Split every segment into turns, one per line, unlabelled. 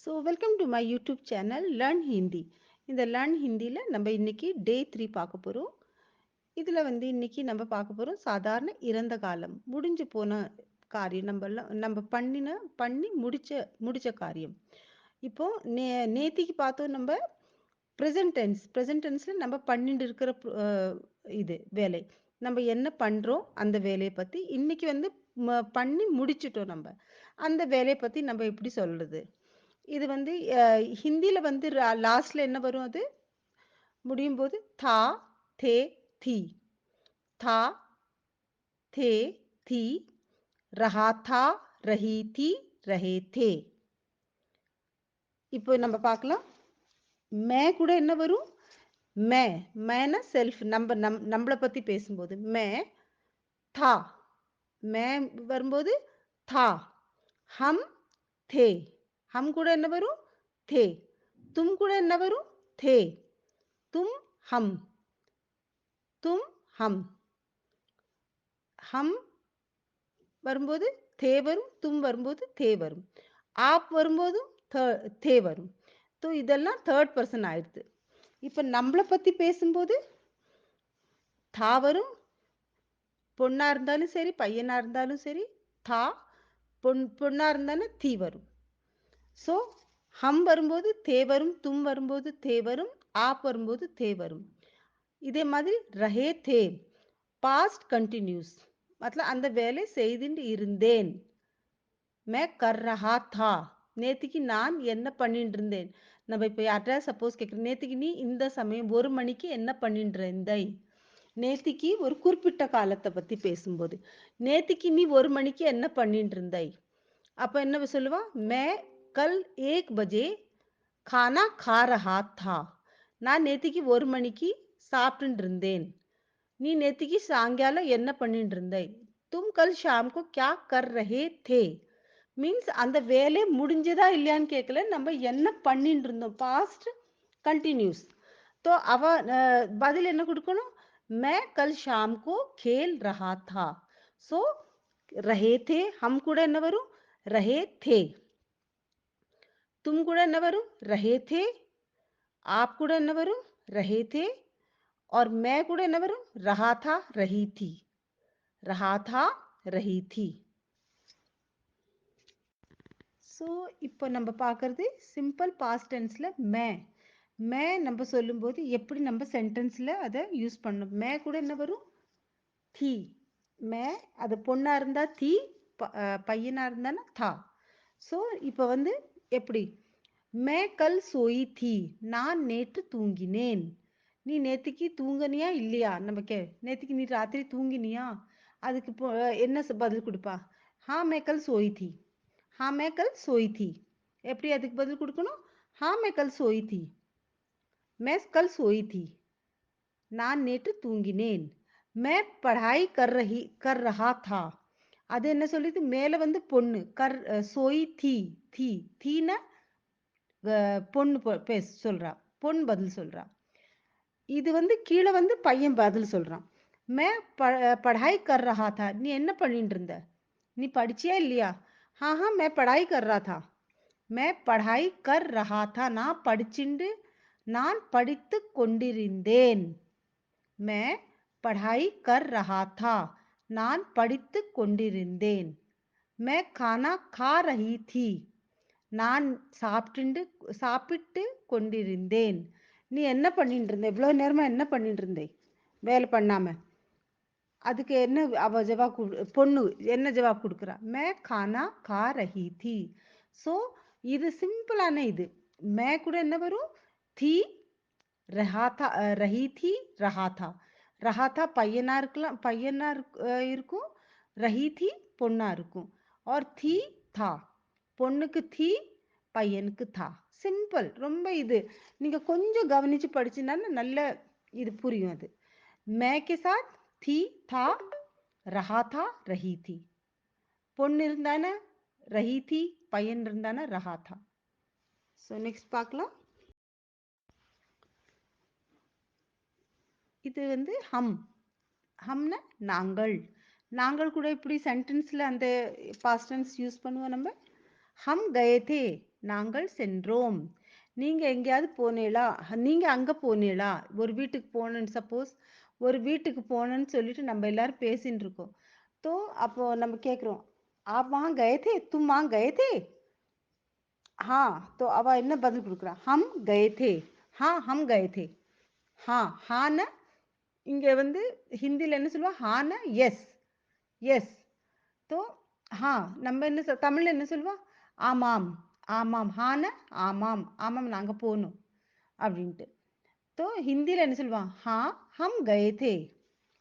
So welcome to my YouTube channel learn Hindi. இந்த learn ஹிந்தியில் நம்ம இன்னைக்கு டே 3 பார்க்க போகிறோம். இதில் இன்னைக்கு நம்ம பார்க்க போகிறோம் சாதாரண இறந்த காலம், முடிஞ்சு போன காரியம், நம்ம பண்ணி முடிச்ச காரியம். இப்போ நேத்திக்கு பார்த்தோம் நம்ம ப்ரெசன்ட் டென்ஸில் நம்ம பண்ணிட்டு இருக்கிற இது வேலை, நம்ம என்ன பண்ணுறோம் அந்த வேலையை பற்றி. இன்னைக்கு பண்ணி முடிச்சிட்டோம், நம்ம அந்த வேலையை பற்றி நம்ம எப்படி சொல்கிறது. இது ஹிந்தியில லாஸ்ட்ல என்ன வரும், அது முடியும் போது தா தே தி, தா தே தி, ரஹா தா ரஹி தி, ரஹே தே. இப்போ நம்ம பார்க்கலாம். மே கூட என்ன வரும், மேனா செல்ஃப், நம்மளை பத்தி பேசும்போது மே தா, மே வரும்போது தா. ஹம் தே, ஹம் கூட என்ன வரும் தே. தும் கூட என்ன வரும் தே. தும் ஹம், தும் ஹம். ஹம் வரும்போது தே வரும், தும் வரும்போது தே வரும், ஆப் வரும்போதும் தே வரும். ஸோ இதெல்லாம் தேர்ட் பர்சன் ஆயிடுது. இப்போ நம்மளை பற்றி பேசும்போது தா வரும், பொண்ணா இருந்தாலும் சரி பையனா இருந்தாலும் சரி தா. பொண்ணா இருந்தாலும் தீ வரும். ஸோ ஹம் வரும்போது தே வரும், தும் வரும்போது தே வரும், ஆப் வரும்போது தே வரும். இதே மாதிரி ரஹே தே பாஸ்ட் கண்டினியூஸ், मतलब அந்த வேலை செய்துட்டு இருந்தேன். மே கர் ரஹா தா, நேத்திக்கு நான் என்ன பண்ணிட்டு இருந்தேன். நம்ம இப்போ யார்கிட்ட சப்போஸ் கேட்குறேன், நேத்திக்கு நீ இந்த சமயம் 1 மணிக்கு என்ன பண்ணிட்டு இருந்தாய். நேத்திக்கு ஒரு குறிப்பிட்ட காலத்தை பற்றி பேசும்போது நேத்திக்கு நீ 1 மணிக்கு என்ன பண்ணிட்டு இருந்தாய். அப்போ என்ன சொல்லுவா, மே கல் 1 பஜே खाना खा रहा था. நான் நேத்திக்கு 1 மணிக்கு சாப்பிட்டு இருந்தேன். நீ நேத்திக்கு சாயங்காலம் என்ன பண்ணிட்டு இருந்தாய். தும் கல் ஷாம் கோ क्या कर रहे थे மீன்ஸ் அந்த வேலை முடிஞ்சதா இல்லையான்னு கேட்கல, நம்ம என்ன பண்ணிட்டு இருந்தோம், பாஸ்ட் கண்டினியூஸ். तो அவ பதில் என்ன கொடுக்கணும், मैं कल शाम को खेल रहा था. सो रहे थे हम கூட என்ன வரும் रहे थे. तुम கூட என்ன வரும் रहे थे. आप கூட என்ன வரும் रहे थे. और मैं கூட என்ன வரும் रहा था रही थी, रहा था रही थी. ஸோ இப்போ நம்ம பார்க்கறது சிம்பிள் பாஸ்ட் டென்ஸில் மே நம்ம சொல்லும்போது எப்படி நம்ம சென்டென்ஸில் அதை யூஸ் பண்ணணும். மே கூட என்ன வரும் थी. மே அது பொண்ணா இருந்தா थी, பையனா இருந்தானா था. ஸோ இப்போ எப்படி, மே கல் சோயி थी, நான் நேற்று தூங்கினேன். நீ நேத்திக்கு தூங்கினியா இல்லையா, நமக்கு நேத்திக்கு நீ ராத்திரி தூங்கினியா, அதுக்கு இப்போ என்ன பதில் கொடுப்பா, हाँ मैं कल सोई थी. हाँ मैं कल सोई थी. எப்படி அதுக்கு பதில் கொடுக்கணும், हाँ मैं कल सोई थी. मैं कल सोई थी, நான் நேற்று தூங்கினேன். मैं पढ़ाई कर रहा था. அது என்ன சொல்லுது, மேல பொண்ணு கர் சோய் थी, थीனா பொண்ணு பேச சொல்றா, பொண்ணு பதில் சொல்றா. இது கீழே பையன் பதில் சொல்றான். मैं पढ़ाई कर रहा था, நீ என்ன பண்ணிட்டு இருந்த, நீ படிச்சியா இல்லையா. हाँ हाँ मैं पढ़ाई कर रहा था. मैं पढ़ाई कर रहा था, நான் படித்து கொண்டிருந்தேன். मैं पढ़ाई कर रहा था, நான் படித்து கொண்டிருந்தேன். मैं खाना खा रही थी, நான் சாப்பிட்டு கொண்டிருந்தேன். நீ என்ன பண்ணிட்டு இருந்த, இவ்வளோ நேரமா என்ன பண்ணிட்டு இருந்தே வேலை பண்ணாம. அதுக்கு என்ன அவ ஜவாப் பொண்ணு என்ன ஜவாப் கொடுக்குறா, மே खाना खा रही थी. ஸோ இது சிம்பிளான இது. மே கூட என்ன வரும் थी, रहा था रही थी, रहा था. रहा था பையனா இருக்கலாம், பையனா இருக்கும். रही थी பொண்ணா இருக்கும். और थी था, பொண்ணுக்கு थी, பையனுக்கு था. சிம்பிள், ரொம்ப இது நீங்க கொஞ்சம் கவனிச்சு படிச்சீங்கன்னா நல்ல இது புரியும். அது மே के साथ थी, था, रहा था, रही थी. பொண்ணு இருந்தானா रही थी, பையன் இருந்தானா रहा था. ஸோ நெக்ஸ்ட் பார்க்கலாம். இது ஹம்னா நாங்கள். நாங்கள் கூட இப்படி சென்டென்ஸில் அந்த பாஸ்ட் டென்ஸ் யூஸ் பண்ணுவோம் நம்ம. ஹம் கயே தே, நாங்கள் சென்றோம். நீங்க எங்கேயாவது போனீங்களா? நீங்க அங்க போனீங்களா? ஒரு வீட்டுக்கு போனேன்னு சப்போஸ் ஒரு வீட்டுக்கு போனேன்னு சொல்லிட்டு நம்ம எல்லாரும் பேசின்னு இருக்கோம். तो அப்போ நம்ம கேட்குறோம், आप वहाँ गए थे? तुम वहाँ गए थे? हाँ, तो அவ என்ன பதில் கொடுக்குறா? हम गए थे. हाँ, हम गए थे. हाँ, हाँ இங்க வந்து ஹிந்தில என்ன சொல்லுவா? ஹான்னா எஸ். எஸ். तो हाँ நம்ம என்ன தமிழ்ல என்ன சொல்லுவா? ஆமாம். ஆமாம். ஹான்னா ஆமாம். ஆமாம் நாங்க போனோம். அப்படின்ட்டு. तो ஹிந்தில என்ன சொல்லுவா? हाँ, हम गए थे.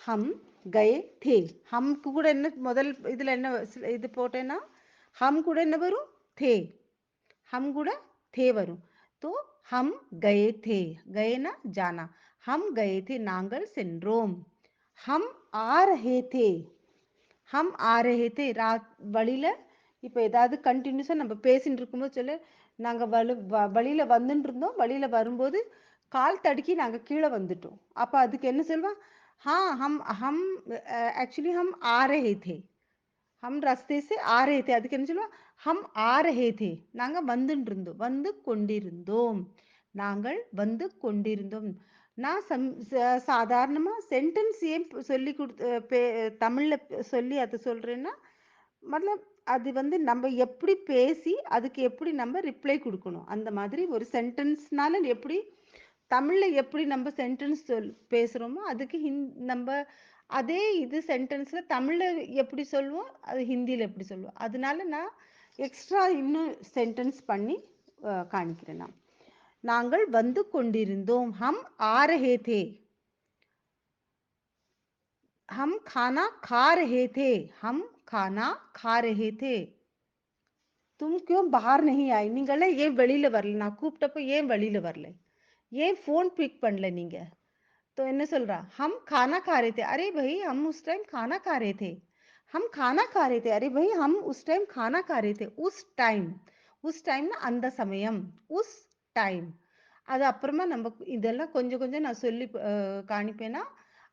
हम गए थे. हम கூட என்ன முதல் இதுல என்ன இது போட்டேன்னா हम கூட என்ன வரும்? थे. हम கூட थे வரும். तो हम गए थे. गएனா जाना. हम गए थे நாங்கள் சென்றோம். हम आ रहे थे. हम आ रहे थे रात வழியில இப்போ ஏதாவது கண்டினியூஸா நம்ம பேசிட்டு இருக்கும்போது சொல்ல நாங்க வழியில வந்துட்டு இருந்தோம். வழியில வரும்போது கால் தடுக்கி நாங்க கீழே வந்துட்டோம். அப்ப அதுக்கு என்ன சொல்வா? हाँ हम एक्चुअली हम आ रहे थे. हम रास्ते से आ रहे थे. அதுக்கு என்ன சொல்லுவா? हम आ रहे थे. நாங்க வந்துட்டு இருந்தோம். வந்து கொண்டிருந்தோம். நாங்கள் வந்து கொண்டிருந்தோம். நான் சாதாரணமா சென்டென்ஸ் ஏன் சொல்லி தமிழ்ல சொல்லி அதை சொல்றேன்னா மਤਲਬ அது வந்து நம்ம எப்படி பேசி அதுக்கு எப்படி நம்ம ரிப்ளை கொடுக்கணும் அந்த மாதிரி ஒரு சென்டென்ஸ்னால எப்படி தமிழ்ல எப்படி நம்ம சென்டென்ஸ் பேசுறோமோ அதுக்கு நம்ம அதே இது சென்டென்ஸ்ல தமிழ்ல எப்படி சொல்லுவோம் அது ஹிந்தியில எப்படி சொல்லுவோம் அதனால நான் எக்ஸ்ட்ரா இன்னும் சென்டென்ஸ் பண்ணி காணிக்கிறேன் நான் நாங்கள் வந்து கொண்டிருந்தோம் ஹம் ஆ ரஹே தே हम खाना खा रहे थे हम खाना खा रहे थे तुम क्यों बाहर नहीं आई நீங்கள ஏன் வெளியில வரல நான் கூப்பிட்டப்ப ஏன் வெளியில வரல ஏன் फोन पिक பண்ணல நீங்க तो என்ன சொல்றா हम खाना खा रहे थे अरे भाई हम उस टाइम खाना खा रहे थे हम खाना खा रहे थे अरे भाई हम उस टाइम खाना खा रहे थे उस टाइम ना அந்த சமயம் उस टाइम அது அப்புறமா நம்ம இதெல்லாம் கொஞ்சம் கொஞ்சம் நான் சொல்லி காணிப்பேனா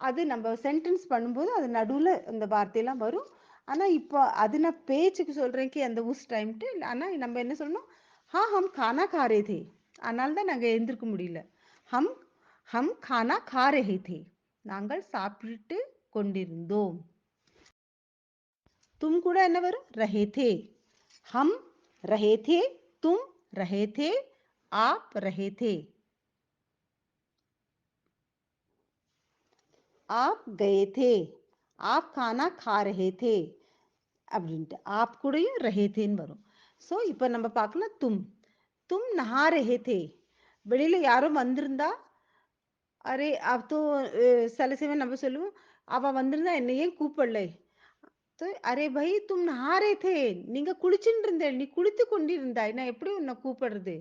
அது நம்ம சென்டென்ஸ் பண்ணும்போது அது நடுவுல இந்த வார்த்தையெல்லாம் வரும் ஆனா இப்போ அது நான் பேச்சுக்கு சொல்றேன் அந்த உஸ் டைம்ட்டு ஆனா நம்ம என்ன சொல்லணும் हाँ हम खाना खा रहे थे அதனால தான் நாங்க எழுந்திருக்க முடியல हम हम खाना खा रहे थे நாங்கள் சாப்பிட்டு கொண்டிருந்தோம் तुम கூட என்ன வரும் रहे थे हम रहे थे तुम रहे थे आप रहे थे आप गए थे आप खाना खा रहे थे அப்படின்ட்டு आप கூடயும் रहे थेன்னு வரும் ஸோ இப்போ நம்ம பார்க்கலாம் तुम नहा रहे थे வெளியில யாரும் வந்திருந்தா அரே अब तो சில சமயம் நம்ம சொல்லுவோம் அவ வந்திருந்தா என்னை ஏன் கூப்பிடல तो अरे भाई तुम नहा रहे थे நீங்க குளிச்சுட்டு இருந்தே நீ குளித்து கொண்டிருந்தாய் நான் எப்படி உன்னை கூப்பிடுறது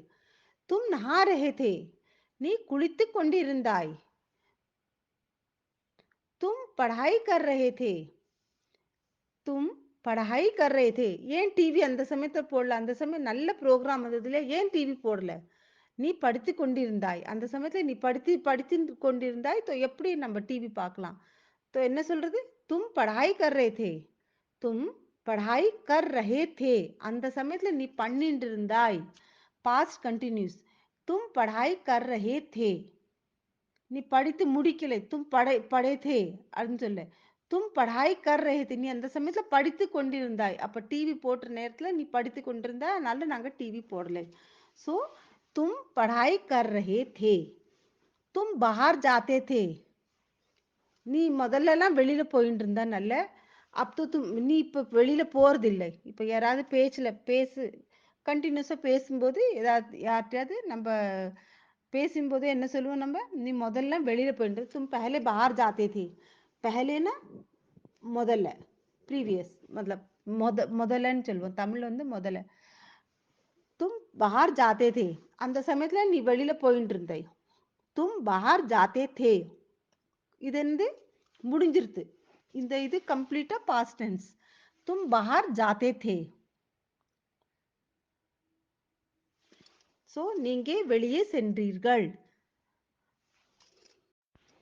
तुम नहा रहे थे நீ குளித்து கொண்டிருந்தாய் तुम पढ़ाई कर रहे थे तुम पढ़ाई कर रहे थे ஏன் டிவி அந்த சமயத்துல போடல அந்த சமயம் நல்ல ப்ரோக்ராம் வந்ததுல ஏன் டிவி போடல நீ படித்து கொண்டிருந்தாய் அந்த சமயத்துல நீ படித்து கொண்டிருந்தாய் तो எப்படி நம்ம டிவி பார்க்கலாம் तो என்ன சொல்றது तुम पढ़ाई कर रहे थे तुम पढ़ाई कर रहे थे அந்த சமயத்துல நீ பண்ணிட்டு இருந்தாய் past continuous तुम पढ़ाई कर रहे थे நீ படித்து முடிக்கலை तुम पढ़े थे அப்படின்னு சொல்ல तुम पढ़ाई कर रहे थे நீ அந்த சமயத்துல படித்து கொண்டிருந்தாய் அப்ப டிவி போடுற நேரத்துல நீ படித்து கொண்டிருந்தாய் அதனால நாங்க டிவி போடல सो तुम पढ़ाई कर रहे थे तुम बाहर जाते थे நீ முதல்ல எல்லாம் வெளியில போயிட்டு இருந்தா நல்ல அப்போ நீ இப்ப வெளியில போறது இல்லை இப்ப யாராவது பேசு கண்டினியூஸா பேசும்போது ஏதாவது யார்கிட்டயாவது நம்ம பேசும்போது என்ன சொல்லுவோம் நம்ம நீ முதல்ல வெளியில போயிட்டு तुम पहले बाहर जाते थे पहले ना முதல்ல ப்ரீவியஸ் मतलब முதல்லன்னு சொல்லுவோம் தமிழ்ல வந்து முதல்ல तुम बाहर जाते थे அந்த சமயத்துல நீ வெளியில போயிட்டு இருந்தாய் तुम बाहर जाते थे இது வந்து முடிஞ்சிருது இந்த இது கம்ப்ளீட்டா பாஸ்ட் டென்ஸ் तुम बाहर जाते थे சோ நீங்க வெளியே சென்றீர்கள்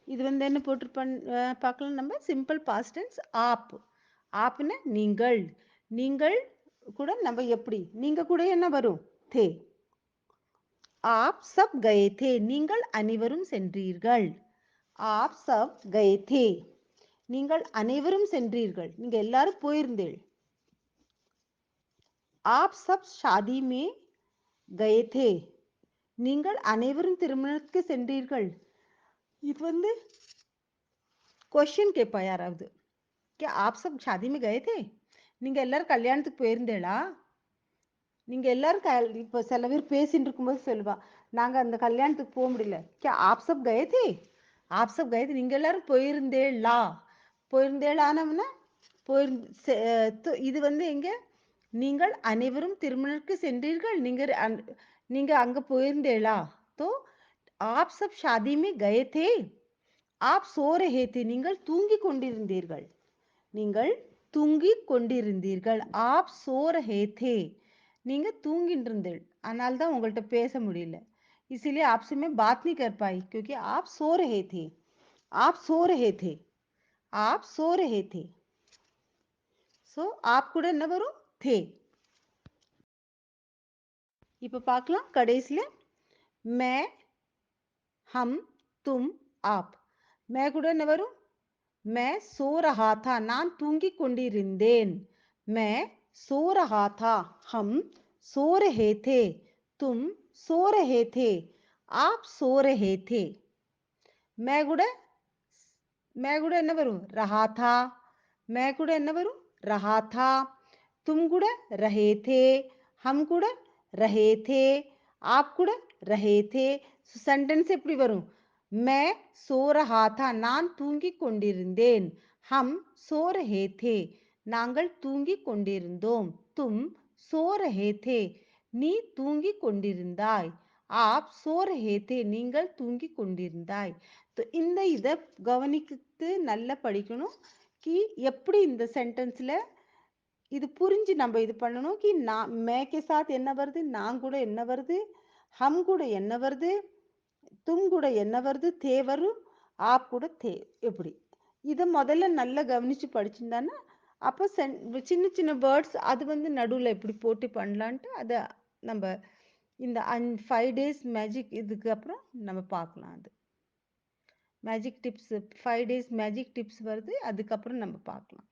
இது வந்து என்ன போட்டு பார்க்கலாம் நம்ம simple past tense app Apna நீங்கள் கூட நம்ம எப்படி நீங்க கூட என்ன வரும் தே आप सब गए थे நீங்கள் அனைவரும் சென்றீர்கள் आप सब गए थे நீங்கள் அனைவரும் சென்றீர்கள் நீங்க எல்லாரும் போயிருந்தீர்கள் आप सब शादी में गए थे நீங்கள் அனைவரும் திருமணத்துக்கு சென்றீர்கள் இது வந்து क्वेश्चन கேட்பா யாராவது क्या आप सब शादी में गए थे நீங்க எல்லாரும் கல்யாணத்துக்கு போயிருந்தீங்களா நீங்க எல்லாரும் இப்போ சில பேர் பேசிட்டு இருக்கும்போது சொல்லுவா நாங்க அந்த கல்யாணத்துக்கு போக முடியல क्या आप सब गए थे आप सब गए थे நீங்க எல்லாரும் போயிருந்தேளா போயிருந்தேளானவனா இது வந்து எங்க நீங்கள் அனைவரும் திருமணத்துக்கு சென்றீர்கள் நீங்க அங்க போயிருந்தேளா तो आप सब शादी में गए थे आप सो रहे थे நீங்கள் தூங்கிக் கொண்டிருந்தீர்கள் நீங்கள் தூங்கிக் கொண்டிருந்தீர்கள் आप सो रहे थे நீங்க தூங்கிட்டு இருந்தீர்கள் அதனால தான் உங்கள்ட்ட பேச முடியல इसीलिए आपसे मैं बात नहीं कर पाई क्योंकि आप सो रहे थे आप सो रहे थे आप सो रहे थे सो आप கூட என்ன வரும் थे இப்போ பார்க்கலாம் கடைசில मैं हम तुम आप मैं கூட என்ன வரும் मैं सो रहा था நான் தூங்கிக் கொண்டிருந்தேன் मैं सो रहा था हम सो रहे थे तुम सो रहे थे आप सो रहे थे मैं கூட என்ன வரும் रहा था मैं கூட என்ன வரும் रहा था तुम கூட रहे थे हम கூட रहे थे आप கூட रहे थे சென்டென்ஸ் எப்படி வரும் मैं सो रहा था நான் தூங்கிக் கொண்டிருந்தேன் हम सो रहे थे நாங்கள் தூங்கிக் கொண்டிருந்தோம் तुम सो रहे थे நீ தூங்கிக் கொண்டிருந்தாய் आप सो रहे थे நீங்கள் தூங்கிக் கொண்டிருந்தாய் तो இந்த இத கவனித்து நல்லா படிக்கணும் कि எப்படி இந்த சென்டென்ஸ்ல இது புரிஞ்சு நம்ம இது பண்ணணும் कि நான் मैं के साथ என்ன வருது நான் கூட என்ன வருது हम கூட என்ன வருது தும் கூட என்ன வருது தே வரும் ஆப் கூட தே எப்படி இதை முதல்ல நல்லா கவனிச்சு படிச்சிருந்தானா அப்போ சின்ன சின்ன வேர்ட்ஸ் அது வந்து நடுவில் எப்படி போட்டு பண்ணலான்ட்டு அதை நம்ம இந்த 5 டேஸ் மேஜிக் இதுக்கு அப்புறம் நம்ம பார்க்கலாம் அது magic tips 5 days magic tips வருது அதுக்கப்புறம் நம்ம பார்க்கலாம்